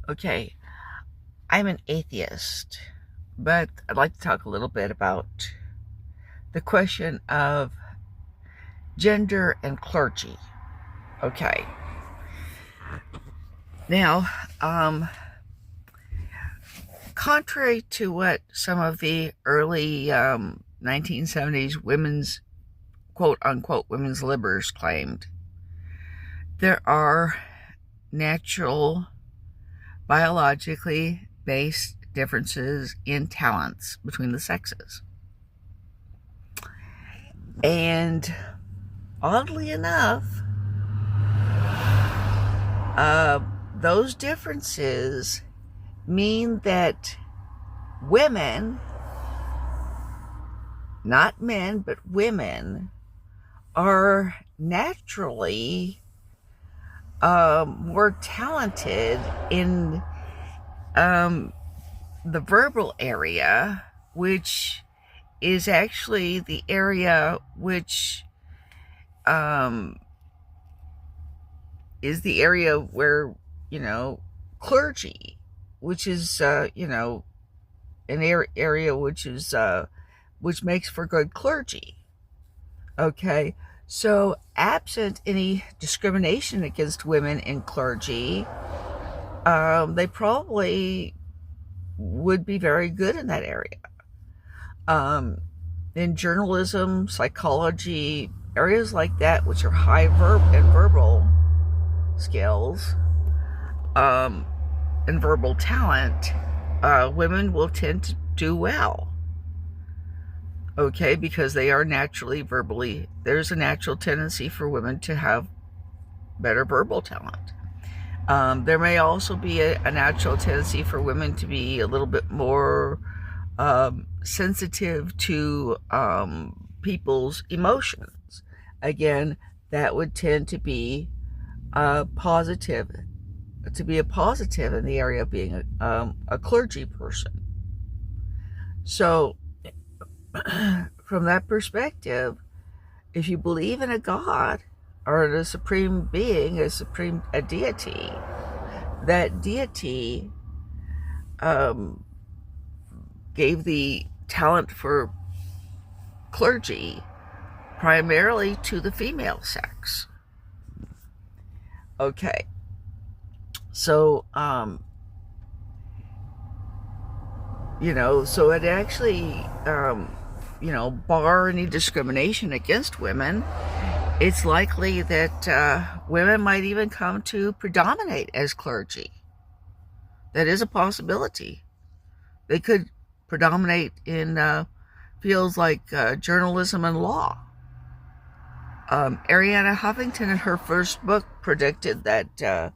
Okay, I'm an atheist, but I'd like to talk a little bit about the question of gender and clergy. Okay, now, contrary to what some of the early 1970s women's quote unquote women's libbers claimed, there are natural, biologically based differences in talents between the sexes. And oddly enough, those differences mean that women, not men, but women, are naturally more talented in the verbal area, which is actually the area which is the area where, clergy, which is, an area which is, which makes for good clergy. Okay. So absent any discrimination against women in clergy, they probably would be very good in that area. In journalism, psychology, areas like that, which are high and verbal skills, and verbal talent, women will tend to do well. Okay, because they are naturally verbally, there's a natural tendency for women to have better verbal talent. There may also be a natural tendency for women to be a little bit more sensitive to people's emotions. Again, that would tend to be positive, a positive in the area of being a clergy person. So, from that perspective, if you believe in a God or a supreme being, a deity, that deity gave the talent for clergy primarily to the female sex. Okay, so so it actually bar any discrimination against women. It's likely that women might even come to predominate as clergy. That is a possibility. They could predominate in fields like journalism and law. Arianna Huffington, in her first book, predicted that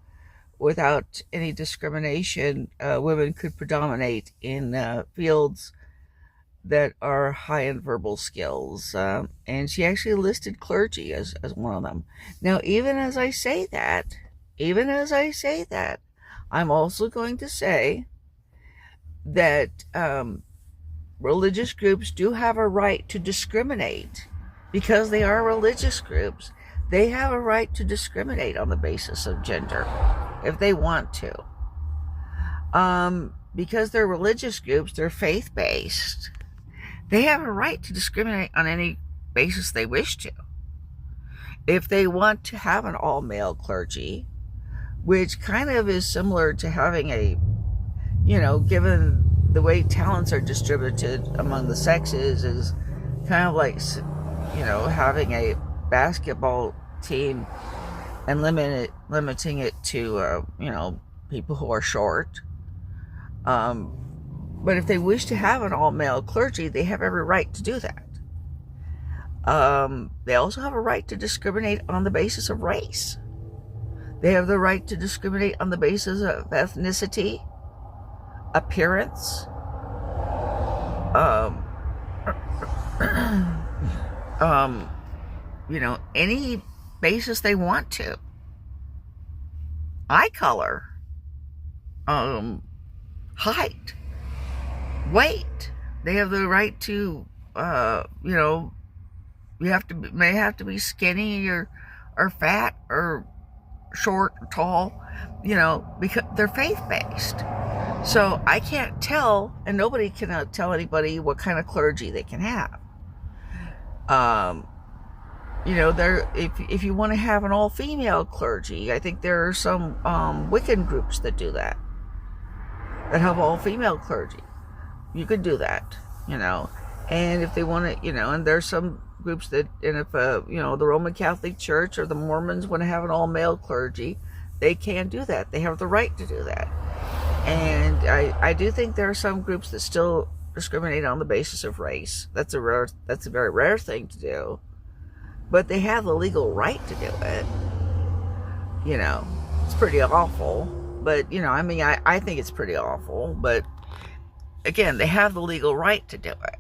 without any discrimination, women could predominate in fields that are high in verbal skills. And she actually listed clergy as one of them. Now, even as I say that, I'm also going to say that religious groups do have a right to discriminate. Because they are religious groups, they have a right to discriminate on the basis of gender if they want to. Because they're religious groups, they're faith-based, they have a right to discriminate on any basis they wish to. If they want to have an all-male clergy, which kind of is similar to having given the way talents are distributed among the sexes, is kind of like, having a basketball team and limiting it to, people who are short. But if they wish to have an all-male clergy, they have every right to do that. They also have a right to discriminate on the basis of race. They have the right to discriminate on the basis of ethnicity, appearance, any basis they want to. Eye color, height, weight. They have the right to, you may have to be skinny or fat or short or tall, because they're faith-based. So I can't tell, and nobody can tell anybody what kind of clergy they can have. If you want to have an all-female clergy, I think there are some Wiccan groups that do that have all-female clergy. You could do that, and if they want to, and there's some groups that, and if the Roman Catholic Church or the Mormons want to have an all-male clergy, they can do that. They have the right to do that. And I do think there are some groups that still discriminate on the basis of race. That's a very rare thing to do, but they have the legal right to do it. It's pretty awful, but I think it's pretty awful, but again, they have the legal right to do it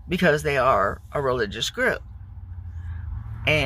because they are a religious group. And